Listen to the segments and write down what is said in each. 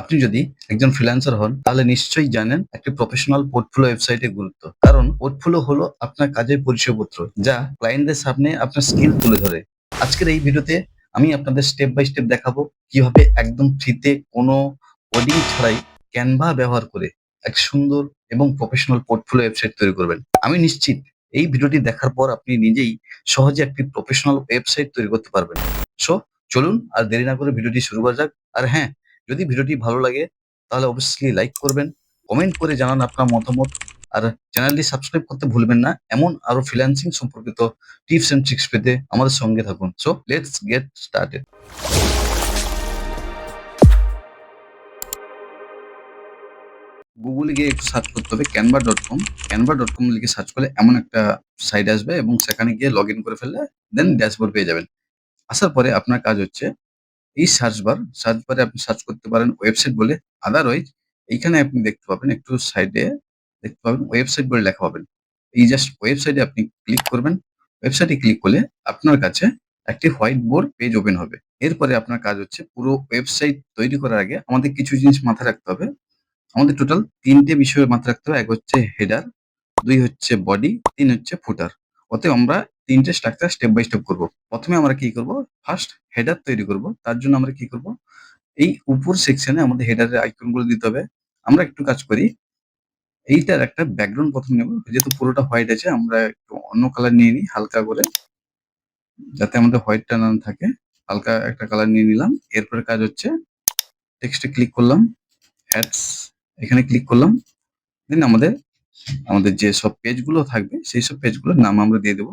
আপনি যদি একজন ফ্রিল্যান্সার হন তাহলে নিশ্চয়ই জানেন একটি প্রফেশনাল পোর্টফোলিও ওয়েবসাইটের গুরুত্ব। কারণ পোর্টফোলিও হলো আপনার কাজের পরিচয়পত্র যা ক্লায়েন্টদের সামনে আপনার স্কিল তুলে ধরে। আজকের এই ভিডিওতে আমি আপনাদের স্টেপ বাই স্টেপ দেখাবো কিভাবে একদম ফ্রিতে কোনো কোডিং ছাড়াই ক্যানভা ব্যবহার করে এক সুন্দর এবং প্রফেশনাল পোর্টফোলিও ওয়েবসাইট তৈরি করবেন। আমি নিশ্চিত এই ভিডিওটি দেখার পর আপনি নিজেই সহজে একটি প্রফেশনাল ওয়েবসাইট তৈরি করতে পারবেন। সো চলুন আর দেরি না করে ভিডিওটি শুরু করা যাক। আর হ্যাঁ, যদি ভিডিওটি ভালো লাগে তাহলে অবশ্যই লাইক করবেন, কমেন্ট করে জানান আপনার মতামত। আর চ্যানেলটি সাবস্ক্রাইব করতে ভুলবেন না। এমন আরো ফ্রিল্যান্সিং সম্পর্কিত টিপস এন্ড ট্রিক্স পেতে আমাদের সঙ্গে থাকুন। So let's get started. গুগলে গিয়ে একটু সার্চ করতে হবে canva.com। canva.com লিখে সার্চ করলে এমন একটা সাইট আসবে এবং সেখানে গিয়ে লগইন করে ফেললে দেন ড্যাশবোর্ড পেয়ে যাবেন। আসার পরে আপনার কাজ হচ্ছে এই সার্চ বারে আপনি সার্চ করতে পারেন ওয়েবসাইট বলে। আদারওয়াইজ এইখানে আপনি দেখতে পাবেন একটু সাইডে দেখতে পাবেন ওয়েবসাইট বলে লেখা পাবেন। এই জাস্ট ওয়েবসাইটে আপনি ক্লিক করবেন। ওয়েবসাইটে ক্লিক করলে আপনার কাছে একটি হোয়াইট বোর্ড পেজ ওপেন হবে। এরপরে আপনার কাজ হচ্ছে পুরো ওয়েবসাইট তৈরি করার আগে আমাদের কিছু জিনিস মাথায় রাখতে হবে। আমাদের টোটাল ৩ টে বিষয় মাথায় রাখতে হবে। এক হচ্ছে হেডার, ২ হচ্ছে বডি, ৩ হচ্ছে ফুটার। অতএব আমরা ৩ টে স্ট্রাকচার স্টেপ বাই স্টেপ করব। ১ম এ আমরা কি করব? ফার্স্ট হেডার তৈরি করব। তার জন্য আমরা কি করব? এই উপর সেকশনে আমাদের হেডারের আইকন গুলো দিতে হবে। আমরা একটু কাজ করি। এইটার একটা ব্যাকগ্রাউন্ড ১ম নেব। যেহেতু পুরোটা হোয়াইট আছে আমরা একটু অন্য কালার নিয়ে নিই হালকা করে। যাতে আমাদের হোয়াইটটা না থাকে। হালকা একটা কালার নিয়ে নিলাম। এরপরে কাজ হচ্ছে টেক্সটে ক্লিক করলাম। অ্যাডস এখানে ক্লিক করলাম। দেন আমাদের যে সব পেজ গুলো থাকবে সেই সব পেজ গুলোর নাম আমরা দিয়ে দেব।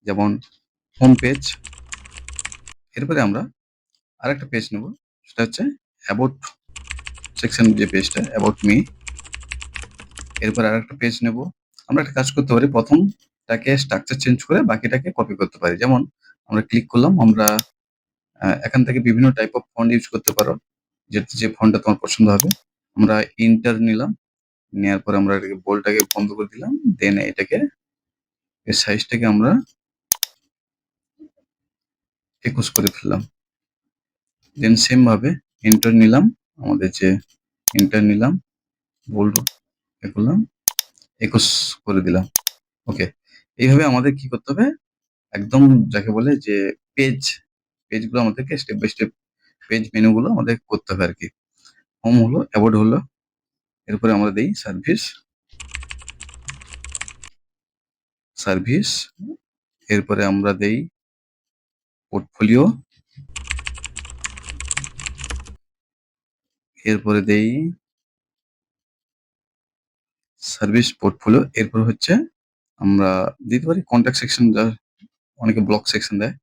যেমন হোম পেজ। এরপরে আমরা আরেকটা পেজ নেব। সেটা হচ্ছে অ্যাবাউট সেকশন যে পেজটা অ্যাবাউট মি। এরপর আরেকটা পেজ নেব। আমরা একটা কাজ করতে পারি ১ম টাকে স্ট্রাকচার চেঞ্জ করে বাকিটাকে কপি করতে পারি। যেমন আমরা ক্লিক করলাম, আমরা এখান থেকে বিভিন্ন টাইপ অফ ফন্ট ইউজ করতে পারো। যে ফন্টটা তোমার পছন্দ হবে। আমরা ইন্টার নিলাম। নেওয়ার পরে আমরা এটাকে বোল্ডটাকে বন্ধ করে দিলাম। দেন এটাকে এর সাইজটাকে আমরা ২১ করে ফেললাম। দেন সেম ভাবে এন্টার নিলাম। আমাদের যে এন্টার নিলাম, বোল্ড এ করলাম, ২১ করে দিলাম। ওকে। এইভাবে আমাদের কি করতে হবে? একদম যাকে বলে যে পেজগুলো আমাদেরকে স্টেপ বাই স্টেপ পেজ মেনুগুলো আমাদের করতে হবে আরকি। হোম হলো, অ্যাবাউট হলো। এরপরে আমরা দেই সার্ভিস। এরপরে আমরা দেই পোর্টফোলিও। এরপরে দেই সার্ভিস পোর্টফোলিও। এরপর হচ্ছে আমরা দিতে পারি কনট্যাক্ট সেকশন, যা অনেকে ব্লক সেকশন দেয়।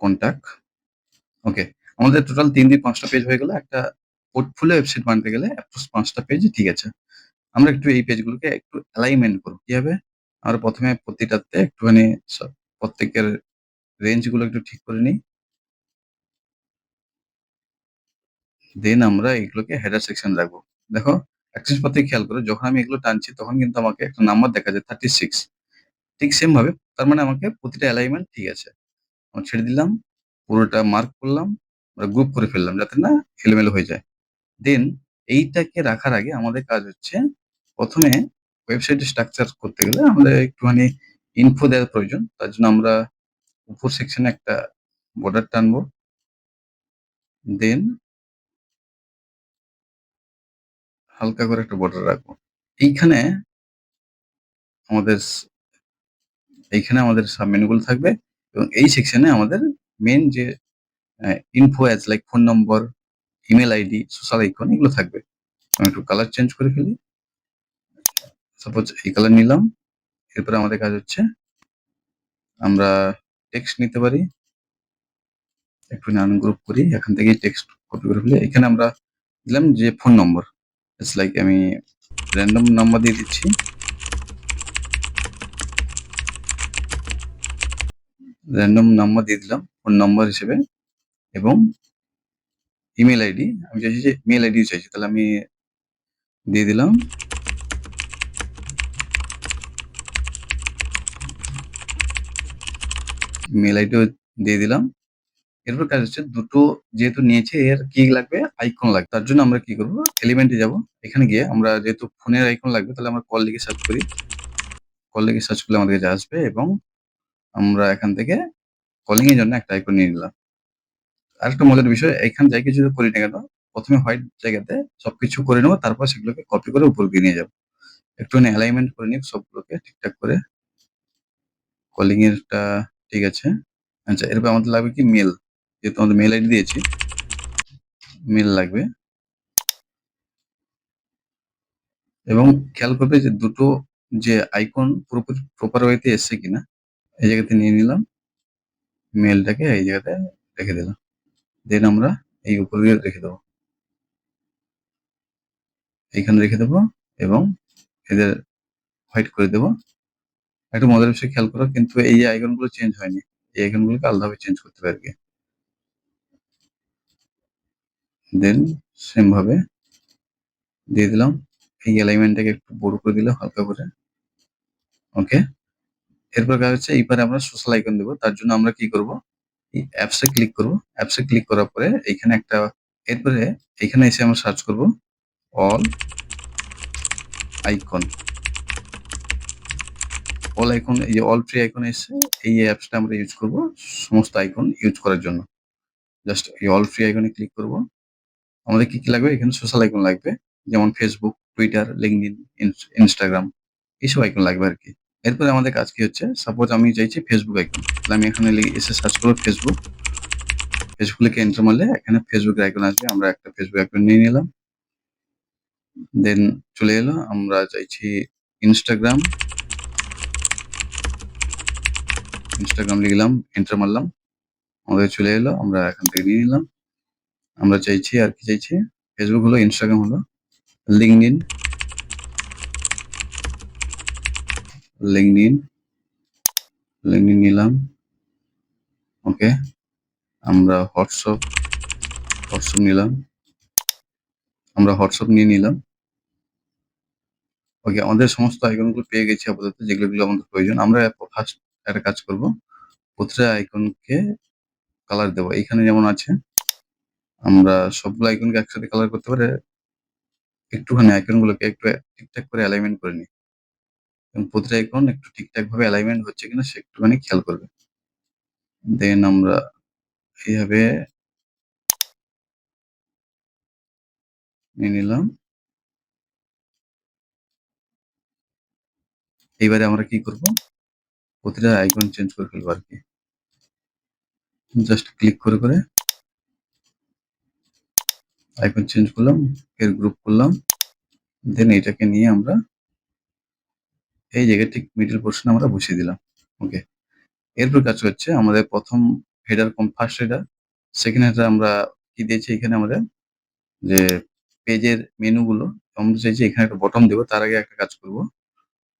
কনট্যাক্ট। ওকে। আমাদের টোটাল ৩ দিয়ে ৫ টা পেজ হয়ে গেল। একটা পোর্টফোলিও ওয়েবসাইট বানাতে গেলে এপ্রক্স ৫ টা পেজ ঠিক আছে। আমরা একটু এই পেজগুলোকে একটু অ্যালাইনমেন্ট করব। কিভাবে? আমরা ১ম এ প্রতিটাতে একটুখানি প্রত্যেকের রেঞ্জ গুলো একটু ঠিক করে নিই। দেন আমরা এগুলোকে হেডার সেকশন রাখবো। দেখো একটা জিনিস প্রত্যেকে খেয়াল করো, যখন আমি এগুলো টানছি তখন কিন্তু আমাকে একটা নাম্বার দেখা যায় 36। ঠিক সেম ভাবে তার মানে আমাকে প্রতিটা অ্যালাইনমেন্ট ঠিক আছে। আমরা ছেড়ে দিলাম, পুরোটা মার্ক করলাম, আমরা গ্রুপ করে ফেললাম যাতে না এলোমেলো হয়ে যায়। দেন এইটাকে রাখার আগে আমাদের কাজ হচ্ছে ১ম এ ওয়েবসাইটের স্ট্রাকচার করতে গেলে আমাদের একটুখানি ইনফো দেওয়ার প্রয়োজন। তার জন্য আমরা উপর সেকশনে একটা বর্ডার টানবো। দেন হালকা করে একটা বর্ডার রাখবো। এইখানে আমাদের সাব মেনু গুলো থাকবে এবং এই সেকশনে আমাদের মেইন যে ইনফো অ্যাজ লাইক ফোন নম্বর, ইমেইল আইডি, সোশ্যাল আইকন এগুলো থাকবে। আমি একটু কালার চেঞ্জ করে ফেলি। সাপোজ এই কালার নিলাম। এরপরে আমাদের কাজ হচ্ছে আমরা টেক্সট নিতে পারি। একটুখানি আনগ্রুপ করি। এখান থেকেই টেক্সট কপি করে ফেলি। এখানে আমরা দিলাম যে ফোন নম্বর। ইটস লাইক আমি র‍্যান্ডম নাম্বার দিয়ে দিচ্ছি। র‍্যান্ডম নাম্বার দিয়ে দিলাম ফোন নম্বর হিসেবে এবং ইমেইল আইডি আমি চাইছি যে মেইল আইডি চাইছি। তাহলে আমি দিয়ে দিলাম। মেইল আইডিও দিয়ে দিলাম। এরপর কাজ হচ্ছে দুটো যেহেতু নিয়েছি এর কি লাগবে? আইকন লাগবে। তার জন্য আমরা কি করব? এলিমেন্ট এ যাব। এখানে গিয়ে আমরা যেহেতু ফোনের আইকন লাগবে তাহলে আমরা কল লিখে সার্চ করি। কল লিখে সার্চ করলে আমাদের কাছে আসবে এবং আমরা এখান থেকে কলিং এর জন্য একটা আইকন নিয়ে নিলাম। আরেকটা মজার বিষয় এখানে যাই কিছু করি না কেন, ১ম এ হোয়াইট জায়গাতে সবকিছু করে নেব তারপর সেগুলোকে কপি করে উপর দিয়ে নিয়ে যাব। একটুখানি অ্যালাইনমেন্ট করে নিই সবগুলোকে ঠিকঠাক করে। কলিং এরটা ঠিক আছে। আচ্ছা এরপর আমাদের লাগবে কি মেল। যেহেতু আমাদের মেল আইডি দিয়েছি, মেল লাগবে এবং খেয়াল করবে যে দুটো যে আইকন পুরোপুরি প্রপার ওয়েতে এসছে কিনা। এই জায়গাতে নিয়ে নিলাম। মেলটাকে এই জায়গাতে রেখে দিলাম। দেন আমরা এই উপরে রেখে দেবো। এইখানে রেখে দেবো এবং এদের হোয়াইট করে দেবো। একটা মজার বিষয় খেয়াল করো কিন্তু এই যে আইকন গুলো চেঞ্জ হয়নি। এই আইকন গুলোকে আলাদাভাবে চেঞ্জ করতে হবে আরকি। দেন সেম ভাবে দিয়ে দিলাম। এই অ্যালাইনমেন্টটাকে একটু বড় করে দিলাম হালকা করে। ওকে। এরপর কাজ হচ্ছে এইবারে আমরা সোশ্যাল আইকন দেব। তার জন্য আমরা কি করব? এই অ্যাপস এ ক্লিক করব। অ্যাপস এ ক্লিক করার পরে এইখানে একটা এরপরে এইখানে এসে আমরা সার্চ করব অল আইকন। অল আইকন এই যে অল ফ্রি আইকন এসছে এই অ্যাপসটা আমরা ইউজ করব সমস্ত আইকন ইউজ করার জন্য। জাস্ট এই অল ফ্রি আইকনে ক্লিক করব। আমাদের কি, কি লাগবে? এখানে সোশ্যাল আইকন লাগবে। যেমন Facebook, Twitter, LinkedIn, Instagram এইসব আইকন লাগবে আরকি। এরপরে আমাদের কাজ কি হচ্ছে? সাপোজ আমি চাইছি Facebook আইকন। তাহলে আমি এখানে এসে সার্চ করব Facebook। Facebook লিখে এন্টার মারলে এখানে Facebook এর আইকন আসবে। আমরা একটা Facebook আইকন নিয়ে নিলাম। দেন চলে এলো। আমরা চাইছি Instagram। Instagram লিখলাম, এন্টার মারলাম। আমাদের চলে এলো। আমরা এখান থেকে নিয়ে নিলাম। আমরা চাইছি আর কি চাইছি? Facebook হলো, Instagram হলো, LinkedIn, LinkedIn, LinkedIn নিলাম। ওকে। আমরা হোয়াটসঅ্যাপ নিলাম। আমরা হোয়াটসঅ্যাপ নিয়ে নিলাম। ওকে, আমাদের সমস্ত আইকনগুলো পেয়ে গেছি আপাতত যেগুলো আমাদের প্রয়োজন। আমরা ফার্স্ট একটা কাজ করব। প্রতিটা আইকনকে কালার দেব। এইখানে যেমন আছে, আমরা সবগুলো আইকনকে একসাথে কালার করতে পারে একটুখানি আইকনগুলোকে একটু ঠিকঠাক করে অ্যালাইনমেন্ট করে নিই। এবং প্রতিটা আইকন একটু ঠিকঠাকভাবে অ্যালাইনমেন্ট হচ্ছে কিনা সে একটুখানি খেয়াল করবে। দেন আমরা এইভাবে নিয়ে নিলাম। এইবারে আমরা কি করব? প্রতিটা আইকন চেঞ্জ করে ফেলবো আরকি। জাস্ট ক্লিক করে আইকন চেঞ্জ করলাম, এর গ্রুপ করলাম। দেন এটাকে নিয়ে আমরা এই জায়গায় ঠিক মিডল পোরশনে আমরা বসিয়ে দিলাম। ওকে। এরপর কাজ হচ্ছে আমাদের ১ম header first header, second header আমরা কি দিয়েছি এখানে আমাদের যে পেজের মেনুগুলো আমরা চাইছি এখানে একটা বটম দেব। তার আগে একটা কাজ করব।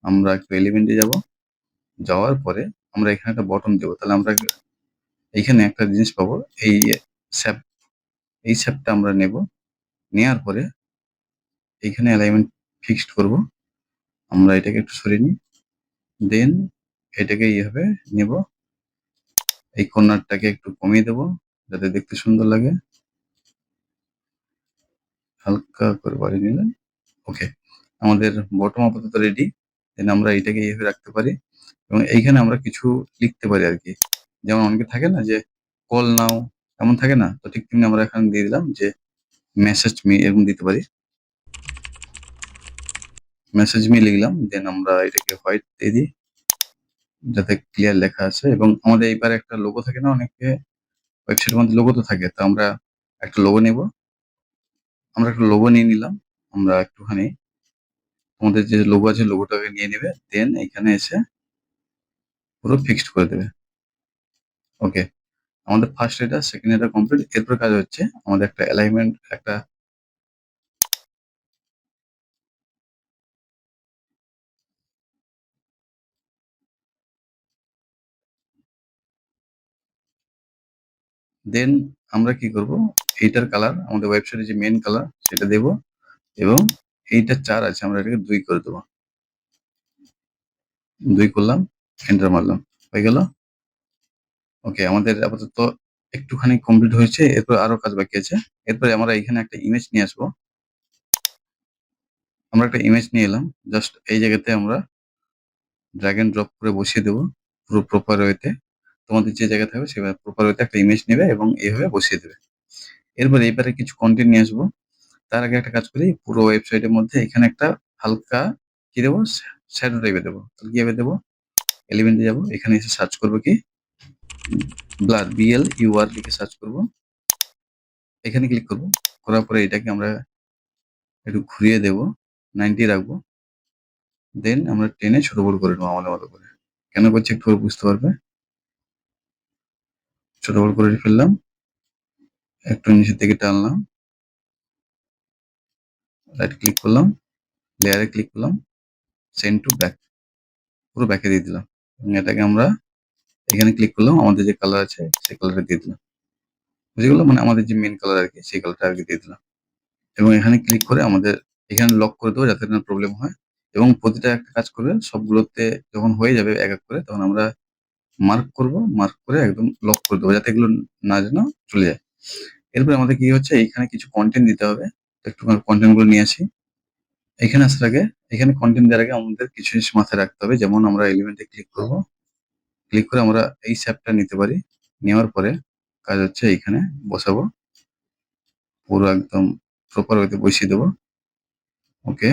আমরা একটু এলিমেন্টে যাব। যাওয়ার পরে আমরা এখানে একটা বটম দেব। তাহলে আমরা এইখানে একটা জিনিস পাবো। এই শ্যাপ এই শ্যাপটা আমরা নেব। নেয়ার পরে এইখানে অ্যালাইনমেন্ট ফিক্সড করব। আমরা এটাকে একটু সরিয়ে নিই। দেন এটাকে এইভাবে নেব। এই কর্নারটাকে একটু কমিয়ে দেব যাতে দেখতে সুন্দর লাগে। হালকা করে বাড়িয়ে নিলে ওকে। আমাদের বটম আপাতত রেডি। দেন আমরা এইটাকে এইভাবে রাখতে পারি এবং এইখানে আমরা কিছু লিখতে পারি আরকি। যেমন অনেকে থাকে না যে কল নাও এমন থাকে না? তো ঠিক তেমনি আমরা এখানে দিয়ে দিলাম যে মেসেজ মি এরকম দিতে পারি। মেসেজ মি লিখলাম। দেন আমরা এটাকে হোয়াইট দিয়ে দিই যাতে ক্লিয়ার লেখা আছে এবং আমাদের এইবারে একটা লোগো থাকে না অনেকে ওয়েবসাইটের মধ্যে লোগো তো থাকে। তো আমরা একটা লোগো নেব। আমরা একটা লোগো নিয়ে নিলাম। আমরা একটুখানি তোমাদের যে লোগো আছে লোগোটাকে নিয়ে নিবে। দেন এখানে এসে পুরো ফিক্সড করে দেবে। ওকে। আমাদের ফার্স্ট এটা, সেকেন্ড এটা কমপ্লিট। এরপর কাজ হচ্ছে আমাদের একটা অ্যালাইনমেন্ট একটা দেন আমরা কি করব? এইটার কালার আমাদের ওয়েবসাইটে যে মেইন কালার সেটা দেব এবং এইটা ৪ আছে আমরা এটাকে ২ করে দেব। ২ করলাম, এন্টার মারলাম। হয়ে গেল? ওকে আমাদের আপাতত একটুখানি কমপ্লিট হয়েছে, এরপর আরো কাজ বাকি আছে। এরপরে আমরা এখানে একটা ইমেজ নিয়ে আসবো। আমরা একটা ইমেজ নিয়ে এলাম। জাস্ট এই জায়গাতে আমরা ড্র্যাগ এন্ড ড্রপ করে বসিয়ে দেবো পুরো প্রপার ওয়েতে। তোমাদের যে জায়গায় থাকবে সেভাবে প্রপার ওয়েতে একটা ইমেজ নেবে এবং এইভাবে বসিয়ে দেবে। এরপরে এইবারে কিছু কনটেন্ট নিয়ে আসবো। তার আগে একটা কাজ করি, পুরো ওয়েবসাইটের মধ্যে এখানে একটা হালকা কি দেবো? শ্যাডো টাইপের দেবো। তাহলে কিভাবে দেবো? এলিমেন্টে যাবো। এখানে এসে সার্চ করবো কি? ব্লার, BLUR লিখে সার্চ করবো। এখানে ক্লিক করবো। করার পরে এটাকে আমরা একটু ঘুরিয়ে দেবো, 90 রাখবো। দেন আমরা টেনে ছোট বড় করে নেবো আমাদের মতো করে। কেন করছি একটু পরে বুঝতে পারবে। ছোট বড় করে ফেললাম, একটু নিচের দিকে টানলাম, রাইট ক্লিক করলাম, লেয়ারে ক্লিক করলাম, সেন্ড টু ব্যাক, পুরো ব্যাকে দিয়ে দিলাম। এবং এটাকে আমরা এখানে ক্লিক করলাম, আমাদের যে কালার আছে সেই কালারটা দিয়ে দিলাম। বুঝে গেল? মানে আমাদের যে মেন কালার আরকি সেই কালারটা আরকি দিয়ে দিলাম। এবং এখানে ক্লিক করে আমাদের এখানে লক করে দেবো যাতে না প্রবলেম হয়। এবং প্রতিটা একটা কাজ করবে, সবগুলোতে যখন হয়ে যাবে এক, এক করে, তখন আমরা মার্ক করব। মার্ক করে একদম লক করে দেবো যাতে এগুলো না যেন চলে যায়। এরপরে আমাদের কি হচ্ছে, এইখানে কিছু কনটেন্ট দিতে হবে। তো একটু কনটেন্ট গুলো নিয়ে আসি। এখানে আসার আগে, এখানে কনটেন্ট দেওয়ার আগে আমাদের কিছু জিনিস মাথায় রাখতে হবে। যেমন আমরা এলিমেন্টে ক্লিক করব। ক্লিক করে আমরা এই শ্যাপটা নিতে পারি। নেওয়ার পরে কাজ হচ্ছে এইখানে বসাবো। পুরো একদম প্রপার ওয়েতে বসিয়ে দেবো। ওকে।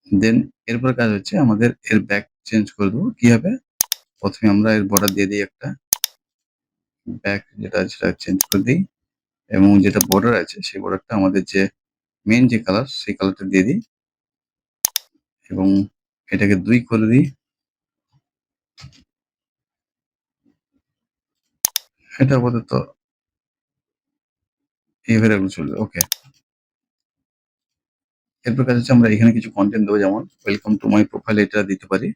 দেন এরপর কাজ হচ্ছে আমাদের এর ব্যাক চেঞ্জ করে দেবো। কি হবে? প্রথমে আমরা এর বর্ডার দিয়ে দিই একটা। ব্যাক যেটা আছে সেটা চেঞ্জ করে দিই। এবং যেটা বর্ডার আছে সেই বর্ডারটা আমাদের যে মেইন যে কালার সেই কালারটা দিয়ে দিই। এবং এটাকে 2 করে দিই। এটা আপাতত এইভাবে রাখলে চলবে। ওকে। এরপর কাজ হচ্ছে আমরা এখানে কিছু কনটেন্ট দেবো, যেমন ওয়েলকাম টু মাই প্রোফাইল এটা দিতে পারি।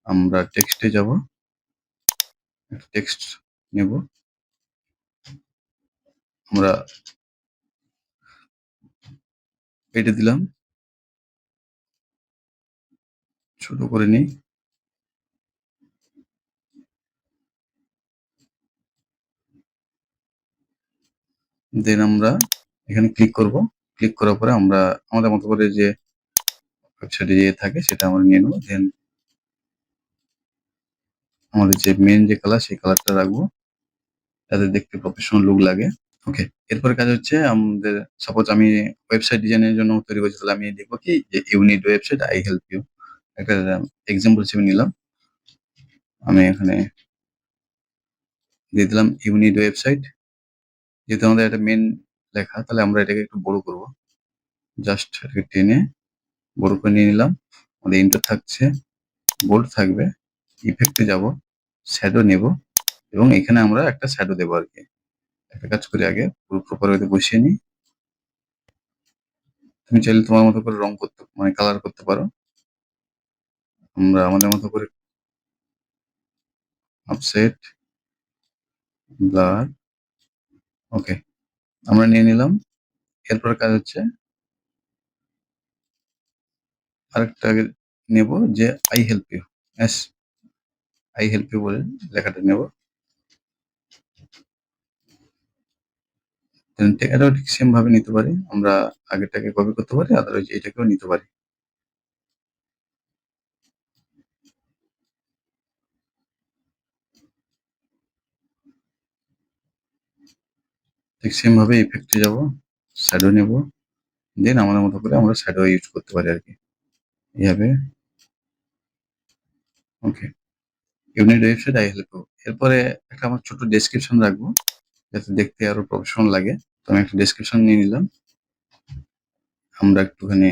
আমরা টেক্সটে যাব, একটা টেক্সট নেব। আমরা এটা দিলাম, ছোট করে নিই। দেন আমরা এখানে ক্লিক করব। ক্লিক করার পরে আমরা আমাদের মতো করে যে ওয়েবসাইটে যে থাকে সেটা আমরা নিয়ে নেব। দেন আমাদের যে মেইন যে কালার সেই কালারটা রাখবো যাতে দেখতে প্রফেশনাল লুক লাগে। ওকে। এরপরে কাজ হচ্ছে আমাদের, সাপোজ আমি ওয়েবসাইট ডিজাইনের জন্য তৈরি করছি, তাহলে আমি লিখবো কি যে you need website I help you. একটা এক্সাম্পল হিসেবে নিলাম। আমি এখানে দিয়ে দিলাম ইউ নিড ওয়েবসাইট। যেহেতু আমাদের একটা মেন লেখা, তাহলে আমরা এটাকে একটু বড় করব। জাস্ট এটাকে টেনে বড় করে নিয়ে নিলাম। আমাদের ইন্টার থাকছে, বোল্ড থাকবে। ইফেক্টে যাব, শ্যাডো নেব এবং এখানে আমরা একটা শ্যাডো দেবো আরকি। একটা কাজ করি, আগে পুরো প্রপার ওয়েতে বসিয়ে নিই। তুমি চাইলে তোমার মতো করে রং করতে, মানে কালার করতে পারো। আমরা আমাদের মতো করে অফসেট, ব্লার, ওকে আমরা নিয়ে নিলাম। এরপর কাজ হচ্ছে আরেকটা আগে নেব যে I help you. As, I help you বলে লেখাটা নেব। এটাও ঠিক সেম ভাবে নিতে পারি। আমরা আগেরটাকে কপি করতে পারি, আদারওয়াইজ এটাকেও নিতে পারি। ঠিক সেম ভাবে ইফেক্টে যাব, শ্যাডো নেব। দেন আমাদের মতো করে আমরা শ্যাডো ইউজ করতে পারি আরকি। এইভাবে। Okay. Unit website I help you. এরপরে একটা আমার ছোট ডেসক্রিপশন রাখবো যাতে দেখতে আরো প্রফেশনাল লাগে। তো আমি একটা ডেসক্রিপশন নিয়ে নিলাম। আমরা একটুখানি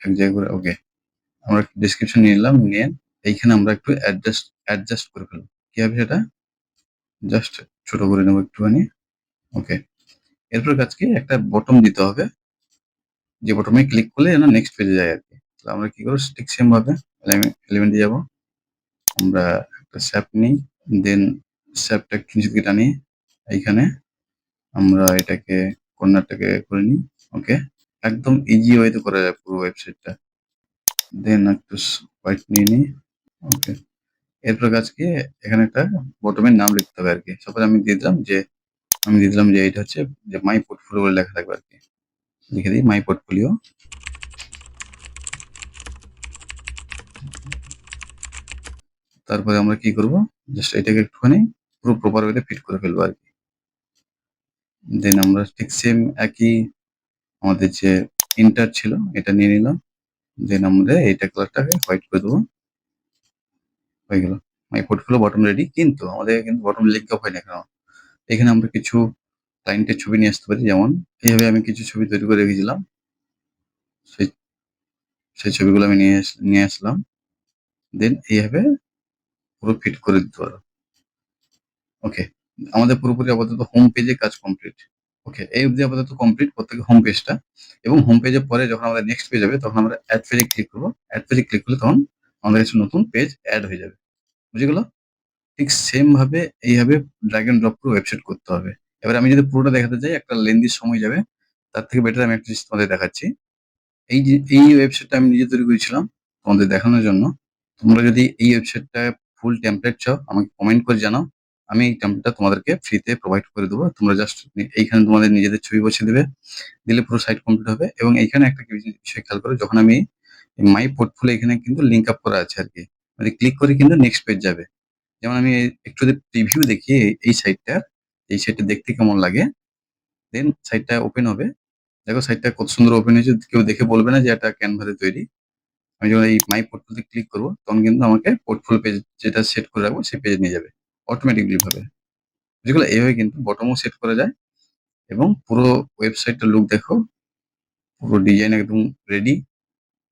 এক জায়গায় করে, ওকে। আমরা একটু ডেসক্রিপশন নিয়ে নিলাম, নিয়ে এইখানে আমরা একটু অ্যাডজাস্ট করে ফেলবো। কি হবে সেটা? জাস্ট ছোট করে নেবো একটুখানি। ওকে। এরপর কাজ কি? একটা বটম দিতে হবে। যে বটমে ক্লিক করলে যেন নেক্সট পেজে যায় আরকি। তাহলে আমরা কি করব? ঠিক সেম ভাবে এলিমেন্টে যাব। আমরা একটা শ্যাপ নিই। দেন শ্যাপটা একটু নিচের দিকে টানি। এইখানে আমরা এটাকে কর্নারটাকে করে নিই। ওকে। একদম ইজি ওয়েতে করা যায় পুরো ওয়েবসাইটটা। দেন একটু হোয়াইট নিয়ে নিই। ওকে। এরপর কাজকে এখানে একটা বটমের নাম লিখতে হবে আরকি। সাপোজ আমি দিয়ে দিলাম যে এটা হচ্ছে যে মাই পোর্টফোলিও বলে লেখা থাকবে আরকি। লিখে দিই মাই পোর্টফোলিও। তারপরে আমরা কি করব? জাস্ট এটাকে একটুখানি পুরো প্রপার ওয়েতে ফিট করে ফেলবো আরকি। দেন আমরা ঠিক সেম একই আমাদের যে ইন্টার ছিল এটা নিয়ে নিলাম। দেন আমরা এইটা কালারটাকে হোয়াইট করে দেবো। হয়ে গেল। মাই পোর্টফোলিও বটম রেডি। কিন্তু আমাদের কিন্তু বটম লিঙ্ক আপ হয়নি এখনো। এখানে আমরা কিছু ক্লায়েন্টের ছবি নিয়ে আসতে পারি। যেমন এইভাবে আমি কিছু ছবি তৈরি করে রেখেছিলাম। সেই সেই ছবিগুলো আমি নিয়ে আসলাম। দেন এইভাবে পুরো ফিট করে দিতে পারো। ওকে। আমাদের পুরোপুরি আপাতত হোম পেজে কাজ কমপ্লিট। ওকে। এই অবধি আপাতত কমপ্লিট প্রত্যেকের হোম পেজটা। এবং হোম পেজের পরে যখন আমাদের নেক্সট পেজ হবে তখন আমরা এড পেজে ক্লিক করব। এড পেজে ক্লিক করলে তখন আমাদের কাছে নতুন পেজ এড হয়ে যাবে। বুঝে গেল? ঠিক সেম ভাবে এইভাবে ড্রাগ এন্ড ড্রপ করে ওয়েবসাইট করতে হবে। এবার আমি যদি পুরোটা দেখাতে যাই একটা লেন্দি সময় যাবে। তার থেকে বেটার আমি একটা জিনিস তোমাদের দেখাচ্ছি। এই যে এই ওয়েবসাইটটা আমি নিজে তৈরি করেছিলাম তোমাদের দেখানোর জন্য। তোমরা যদি এই ওয়েবসাইটটা ফুল টেমপ্লেট চাও আমাকে কমেন্ট করে জানাও। আমি এই টেমপ্লেটটা তোমাদেরকে ফ্রিতে প্রোভাইড করে দেবো। তোমরা জাস্ট এইখানে তোমাদের নিজেদের ছবি বসিয়ে দেবে। দিলে পুরো সাইট কমপ্লিট হবে এবং এইখানে একটা বিষয় খেয়াল করো যখন আমি মাই পোর্টফোলিও এখানে কিন্তু লিঙ্ক আপ করা আছে আরকি। মানে ক্লিক করে কিন্তু নেক্সট পেজ যাবে। যেমন আমি একটু যদি প্রিভিউ দেখি এই সাইটটার, এই সাইটটা দেখতে কেমন লাগে? দেন সাইটটা ওপেন হবে। দেখো সাইটটা কত সুন্দর ওপেন হয়েছে। কেউ দেখে বলবে না যে এটা ক্যানভা তে তৈরি। আমি যখন এই মাই পোর্টফোলিও তে ক্লিক করব তখন কিন্তু আমাকে পোর্টফোলিও পেজ যেটা সেট করে রাখবো সেই পেজে নিয়ে যাবে। অটোমেটিক্যালি ভাবে। যেগুলো এভাবে কিন্তু বটমও সেট করা যায় এবং পুরো ওয়েবসাইটটার লুক দেখো। পুরো ডিজাইন একদম রেডি।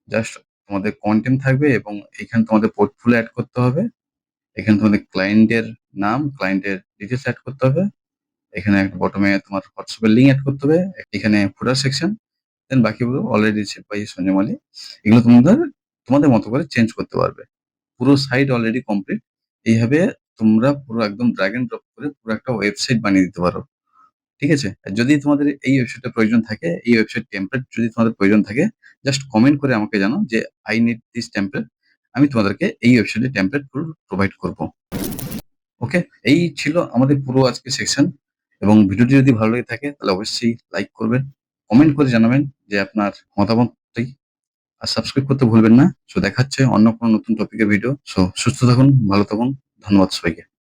জাস্ট তোমাদের কনটেন্ট থাকবে এবং এখানে তোমাদের পোর্টফোলিও এড করতে হবে। এখানে তোমাদের ক্লায়েন্টের নাম, ক্লায়েন্টের ডিটেইলস এড করতে হবে। এখানে একটা বটমে তোমার WhatsApp এর লিঙ্ক এড করতে হবে। এখানে ফুটার সেকশন। দেন বাকিগুলো already set by Sanjay Mali. এগুলো তোমাদের মতো করে চেঞ্জ করতে পারবে। পুরো সাইট অলরেডি কমপ্লিট। এইভাবে তোমরা পুরো একদম ড্রাগ এন্ড ড্রপ করে পুরো একটা ওয়েবসাইট বানিয়ে দিতে পারো। ঠিক আছে? আর যদি তোমাদের এই ওয়েবসাইটটা প্রয়োজন থাকে, এই ওয়েবসাইট টেমপ্লেট যদি তোমাদের প্রয়োজন থাকে, জাস্ট কমেন্ট করে আমাকে জানাও যে, "I need this template" আমি তোমাদেরকে এই ওয়েবসাইটের টেমপ্লেট পুরো প্রোভাইড করব। ওকে? এই ছিল আমাদের পুরো আজকের সেকশন এবং ভিডিওটি যদি ভালো লেগে থাকে তাহলে অবশ্যই লাইক করবেন, কমেন্ট করে জানাবেন যে আপনার মতামতটি। আর সাবস্ক্রাইব করতে ভুলবেন না। সো দেখা হচ্ছে অন্য কোনো নতুন টপিকের ভিডিও। সো সুস্থ থাকুন, ভালো থাকুন। ধন্যবাদ সবাইকে।